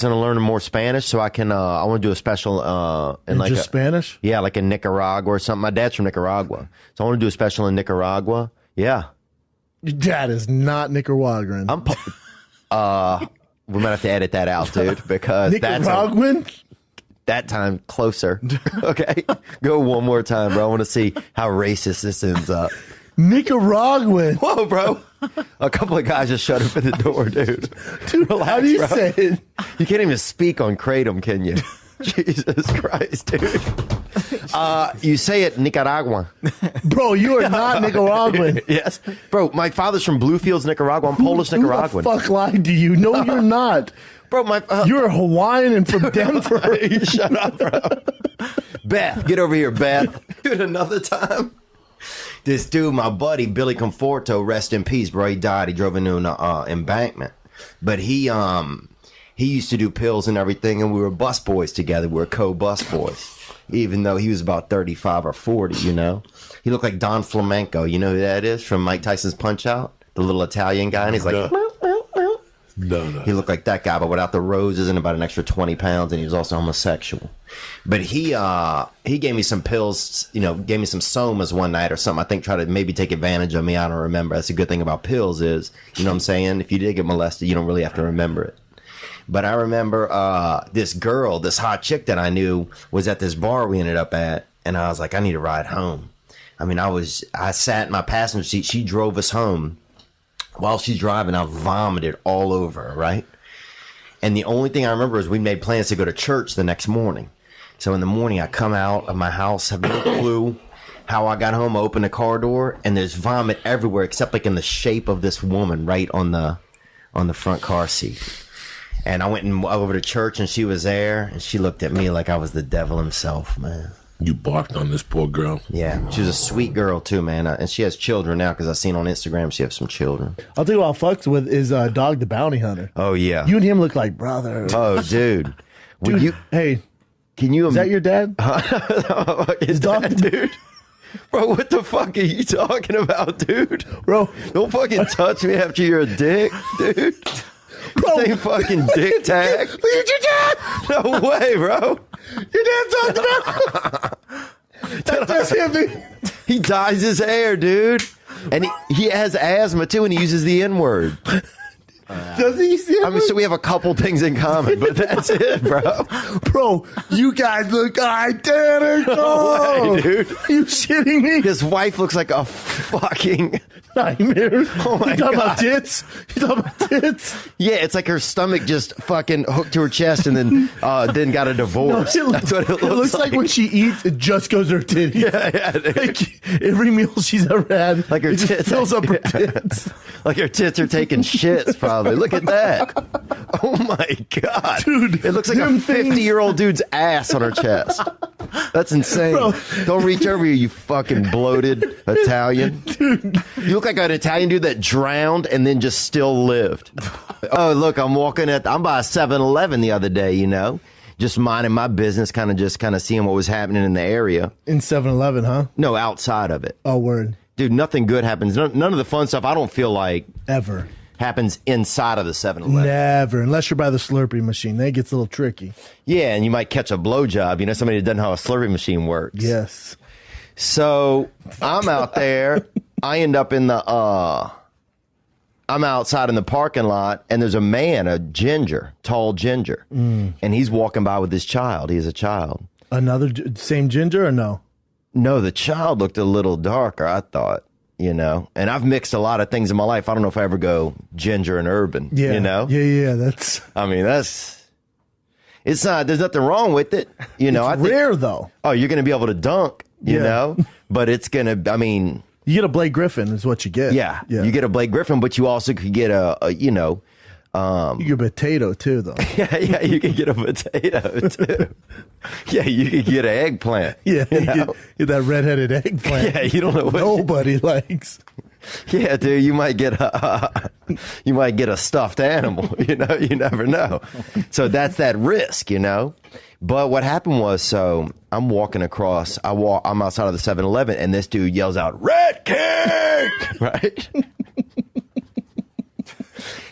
and learning more Spanish, so I can. I want to do a special in like just Spanish. Yeah, like in Nicaragua or something. My dad's from Nicaragua, so I want to do a special in Nicaragua. Yeah, Your dad is not Nicaraguan. we might have to edit that out, dude, because Nicaraguan. that time closer. Okay, go one more time, bro. I want to see how racist this ends up. Nicaraguan. Whoa, bro. A couple of guys just shut up at the door, dude. Dude, Relax, how do you bro. say it? You can't even speak on Kratom, can you? Jesus Christ, dude. You say it Nicaragua. Bro, you are not Nicaraguan. Yes. Bro, my father's from Bluefields, Nicaragua. I'm Polish Nicaraguan. Who the fuck lied to you? No, you're not. Bro, my... You're Hawaiian and from Denver. Shut up, bro. Beth, get over here, Beth. Dude, another time. This dude, my buddy, Billy Conforto, rest in peace, bro. He died. He drove into an embankment. But he used to do pills and everything, and we were bus boys together. We were co-bus boys. Even though he was about 35 or 40, you know? He looked like Don Flamenco. You know who that is from Mike Tyson's Punch-Out? The little Italian guy. And he's like... No. He looked like that guy, but without the roses and about an extra 20 pounds, and he was also homosexual. But he gave me some pills, you know, gave me some somas one night or something. I think tried to maybe take advantage of me. I don't remember. That's a good thing about pills is, you know what I'm saying? If you did get molested, you don't really have to remember it. But I remember this girl, this hot chick that I knew was at this bar we ended up at, and I was like, I need a ride home. I mean, I sat in my passenger seat. She drove us home. While she's driving, I vomited all over her, right? And the only thing I remember is we made plans to go to church the next morning. So in the morning, I come out of my house, have no clue how I got home, I open the car door, and there's vomit everywhere except like in the shape of this woman right on the front car seat. And I went over to church, and she was there, and she looked at me like I was the devil himself, man. You barked on this poor girl. Yeah, she was a sweet girl too, man, and she has children now because I seen on Instagram she has some children. I'll tell you what I fucked with is Dog the Bounty Hunter. Oh yeah, You and him look like brothers. oh dude, Dude, hey, can you? is that your dad? His dog- dude. Bro, what the fuck are you talking about, dude? Bro, Don't fucking touch me after you're a dick, dude. Bro. This ain't fucking dick tag. look at your dad. No way, bro. Your dad's Dog the Bounty. That just hit me. He dyes his hair, dude. And he has asthma too, and he uses the N-word. Does he see it? I mean, so we have a couple things in common, but that's it, bro. Bro, you guys look identical. No way, dude. You shitting me? His wife looks like a fucking... Nightmare. Oh my You talking God. about tits? You talking about tits? Yeah, it's like her stomach just fucking hooked to her chest and then got a divorce. That's what It looks like when she eats, it just goes to her titties. Yeah, dude. Like every meal she's ever had, Like her it just tits. fills up her tits. Like her tits are taking shits, probably. Look at that. Oh my God. Dude, It looks like a them things- 50-year-old dude's ass on her chest. That's insane. Bro. Don't reach over here, you fucking bloated Italian. Dude. You look like an Italian dude that drowned and then just still lived. Oh, look, I'm by a 7-Eleven the other day, you know, just minding my business, kind of seeing what was happening in the area. In 7-Eleven, huh? No, outside of it. Oh, word. Dude, nothing good happens. None of the fun stuff, I don't feel like, Ever. happens inside of the 7-Eleven. Never. Unless you're by the Slurpee machine. Then it gets a little tricky. Yeah, and you might catch a blowjob. You know, somebody that doesn't know how a Slurpee machine works. Yes. So I'm out there. I end up in I'm outside in the parking lot, and there's a man, tall ginger, and he's walking by with his child. He has a child. Same ginger or no? No, the child looked a little darker, I thought, you know. And I've mixed a lot of things in my life. I don't know if I ever go ginger and urban, Yeah. you know? Yeah. That's I mean, it's not, there's nothing wrong with it, you know. I think, rare, though. oh, you're going to be able to dunk, you Yeah. know, but it's going to, I mean, You get a Blake Griffin is what you get. yeah, you get a Blake Griffin, but you also could get you know, You get a potato, too, though. yeah, you can get a potato too. Yeah, you can get an eggplant. Yeah, you you know? get that redheaded eggplant. Yeah, you don't know what. Nobody likes. Yeah, dude, you might get a stuffed animal. You know, you never know. So that's that risk, you know. But what happened was, so I'm walking across. I'm outside of the 7-Eleven, and this dude yells out, "Red King!" Right.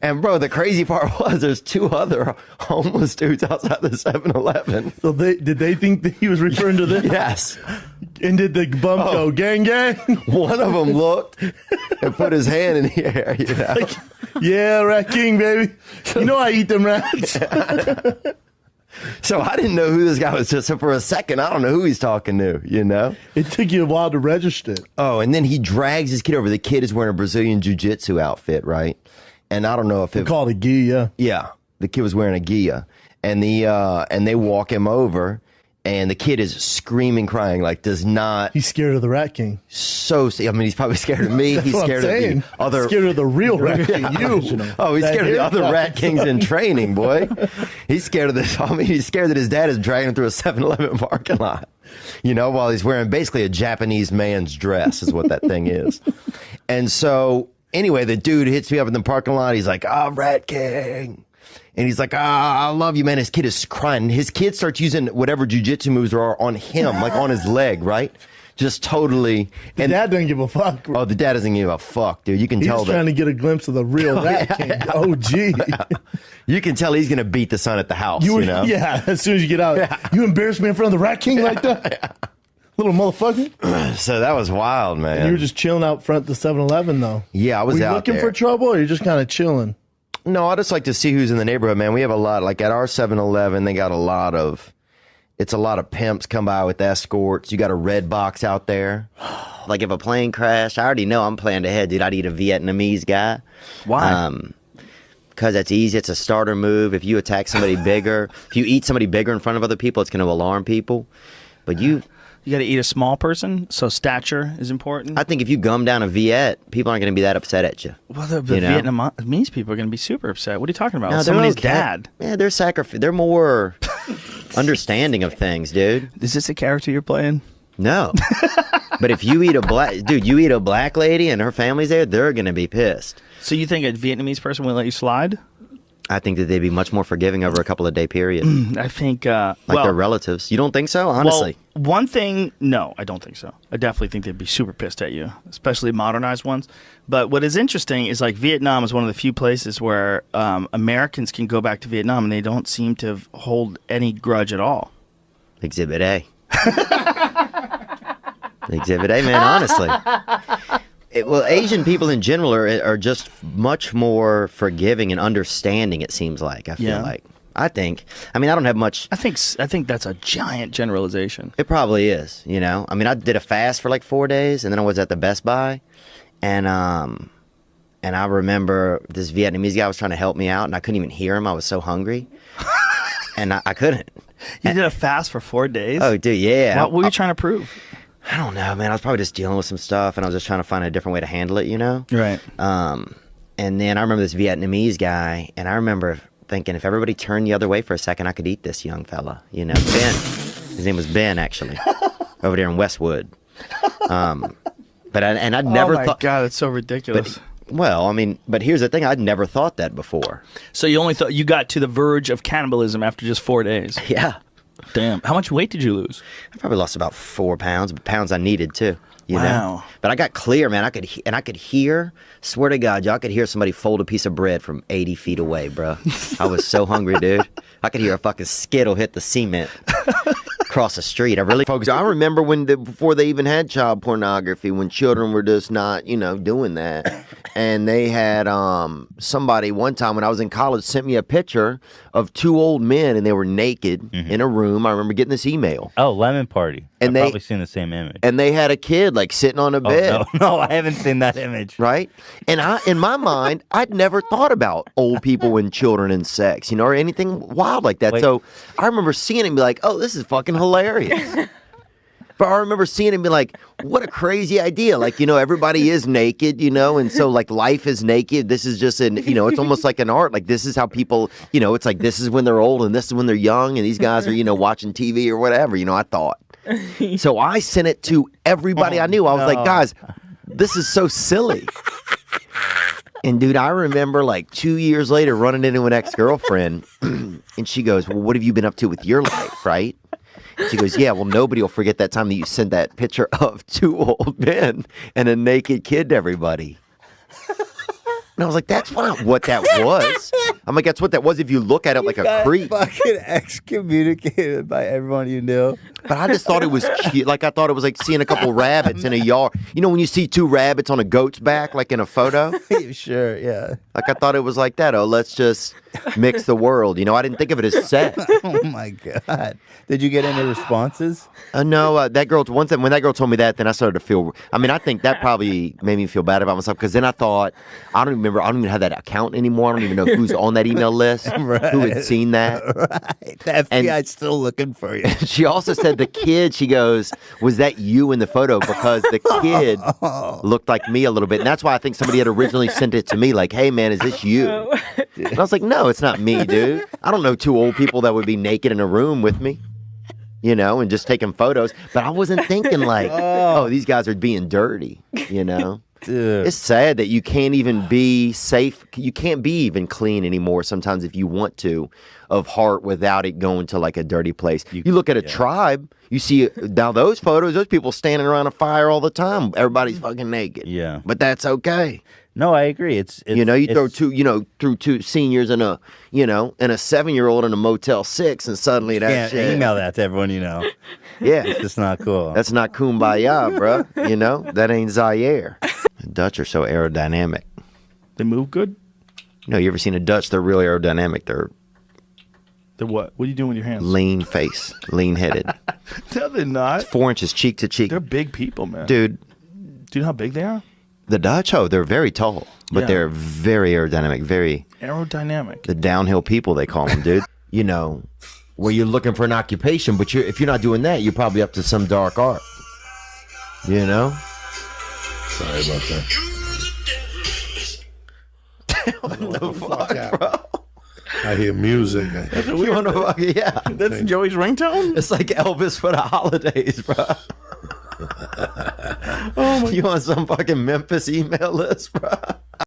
And bro, the crazy part was there's 2 other homeless dudes outside the 7-Eleven. So did they think that he was referring to them? Yes. And did the bump go, gang, gang? One of them looked and put his hand in the air, you know? Like, yeah, Rat King, baby. You know I eat them rats. So I didn't know who this guy was. So for a second, I don't know who he's talking to, you know? It took you a while to register. Oh, and then he drags his kid over. The kid is wearing a Brazilian jiu-jitsu outfit, right? And I don't know if They call it a gi, yeah. Yeah, the kid was wearing a gia. And they walk him over, and the kid is screaming, crying, like does not. He's scared of the Rat King. I mean, he's probably scared of me. He's That's scared what I'm saying. of the other. Scared of the real Rat King. You. Oh, he's That scared of the other haircut. Rat Kings in training, boy. He's scared of this. I mean, he's scared that his dad is dragging him through a 7-Eleven parking lot. You know, while he's wearing basically a Japanese man's dress is what that thing is. And so, anyway, the dude hits me up in the parking lot. He's like, Rat King. And he's like, I love you, man. His kid is crying. His kid starts using whatever jujitsu moves there are on him, like on his leg, right? Just totally. The dad doesn't give a fuck. Oh, the dad doesn't give a fuck, dude. You can tell He's trying to get a glimpse of the real Rat King. Oh, gee. You can tell he's going to beat the son at the house, you know? Yeah, as soon as you get out. Yeah. You embarrass me in front of the Rat King like that? Little motherfucker. So that was wild, man. And you were just chilling out front the 7-Eleven, though. Yeah, I was Were you out looking there. for trouble, or you're just kind of chilling? No, I just like to see who's in the neighborhood, man. We have a lot, like at our 7-Eleven, they got a lot of pimps come by with escorts. You got a red box out there. Like if a plane crashed, I already know I'm planning ahead, dude. I'd eat a Vietnamese guy. Why? Because that's easy. It's a starter move. If you attack somebody bigger, if you eat somebody bigger in front of other people, it's going to alarm people. But you You got to eat a small person, so stature is important. I think if you gum down a Viet, people aren't going to be that upset at you. Well, the you know? Vietnamese people are going to be super upset. What are you talking about? No, they're Somebody's okay. dad. Yeah, they're more understanding of things, dude. Is this a character you're playing? No. But if you eat a black lady and her family's there, they're going to be pissed. So you think a Vietnamese person will let you slide? I think that they'd be much more forgiving over a couple of day period. I think, Like their relatives. You don't think so? Honestly. Well, one thing, no, I don't think so. I definitely think they'd be super pissed at you, especially modernized ones. But what is interesting is like Vietnam is one of the few places where Americans can go back to Vietnam and they don't seem to hold any grudge at all. Exhibit A. Exhibit A, man, honestly. Well, Asian people in general are just much more forgiving and understanding, it seems like. I feel like. I mean, I don't have much. I think that's a giant generalization. It probably is, you know. I mean, I did a fast for like 4 days, and then I was at the Best Buy, and I remember this Vietnamese guy was trying to help me out, and I couldn't even hear him. I was so hungry, and I couldn't. You did a fast for 4 days? Oh, dude, yeah. What were you trying to prove? I don't know, man. I was probably just dealing with some stuff, and I was just trying to find a different way to handle it, you know? Right. And then I remember this Vietnamese guy, and I remember thinking if everybody turned the other way for a second, I could eat this young fella, you know? Ben. His name was Ben, actually, over there in Westwood. But I'd never thought. Oh my God, it's so ridiculous. But here's the thing: I'd never thought that before. So you only thought you got to the verge of cannibalism after just 4 days? Yeah. Damn. How much weight did you lose? I probably lost about 4 pounds, but pounds I needed too. You Wow. know? But I got clear, man. I could hear. Swear to God, y'all could hear somebody fold a piece of bread from 80 feet away, bro. I was so hungry, dude. I could hear a fucking skittle hit the cement across the street. I really focused. I remember before they even had child pornography, when children were just not, doing that. And they had somebody one time when I was in college sent me a picture of 2 old men, and they were naked in a room. I remember getting this email. Oh, Lemon Party. And I've probably seen the same image. And they had a kid like sitting on a bed. No, I haven't seen that image. Right? And in my mind, I'd never thought about old people and children and sex, or anything wild like that. Wait. So I remember seeing it and be like, oh, this is fucking hilarious. But I remember seeing it and be like, what a crazy idea. Like, everybody is naked, and so like life is naked. This is just it's almost like an art. Like this is how people, it's like this is when they're old and this is when they're young and these guys are, watching TV or whatever, I thought. So I sent it to everybody I knew. I was like, guys, this is so silly. And dude, I remember like 2 years later running into an ex-girlfriend and she goes, well, what have you been up to with your life, right? And she goes, yeah, well, nobody will forget that time that you sent that picture of 2 old men and a naked kid to everybody. And I was like, that's not what that was. I'm like, that's what that was if you look at it like a creep. Fucking excommunicated by everyone you knew. But I just thought it was cute. Like, I thought it was like seeing a couple rabbits in a yard. You know when you see two rabbits on a goat's back, like in a photo? Sure, yeah. Like, I thought it was like that. Oh, let's just mix the world. You know, I didn't think of it as sex. Oh, my God. Did you get any responses? No, that girl, when that girl told me that, then I started to feel, I mean, I think that probably made me feel bad about myself, because then I thought, I don't even have that account anymore. I don't even know who's on that email list, who had seen that. Right. The FBI's still looking for you. She also said the kid, she goes, was that you in the photo? Because the kid looked like me a little bit. And that's why I think somebody had originally sent it to me, like, hey, man, is this you? And I was like, no, it's not me, dude. I don't know two old people that would be naked in a room with me. You know, and just taking photos. But I wasn't thinking like, oh, these guys are being dirty, you know? Dude. It's sad that you can't even be safe. You can't be even clean anymore sometimes if you want to, of heart, without it going to like a dirty place. You look at a tribe, you see now those photos, those people standing around a fire all the time. Everybody's fucking naked. Yeah. But that's okay. No, I agree. It's you know, you throw through two seniors and a 7-year-old in a Motel 6, and suddenly that can't shit. email that to everyone you know. Yeah. It's just not cool. That's not kumbaya, bro. You know, that ain't Zaire. The Dutch are so aerodynamic. They move good? You know, you ever seen a Dutch? They're really aerodynamic. They're what? What are you doing with your hands? lean face, lean headed. No, they're not. 4 inches cheek to cheek. They're big people, man. Dude, Do you know how big they are? the Dutch, they're very tall, but Yeah. they're very aerodynamic, very Aerodynamic. the downhill people, they call them, dude. You know, where you're looking for an occupation, but if you're not doing that, you're probably up to some dark art. You know? Sorry about that. The fuck, bro? I hear music. You wanna fuck, yeah. That's Joey's ringtone? It's like Elvis for the holidays, bro. You on some fucking Memphis email list, bro?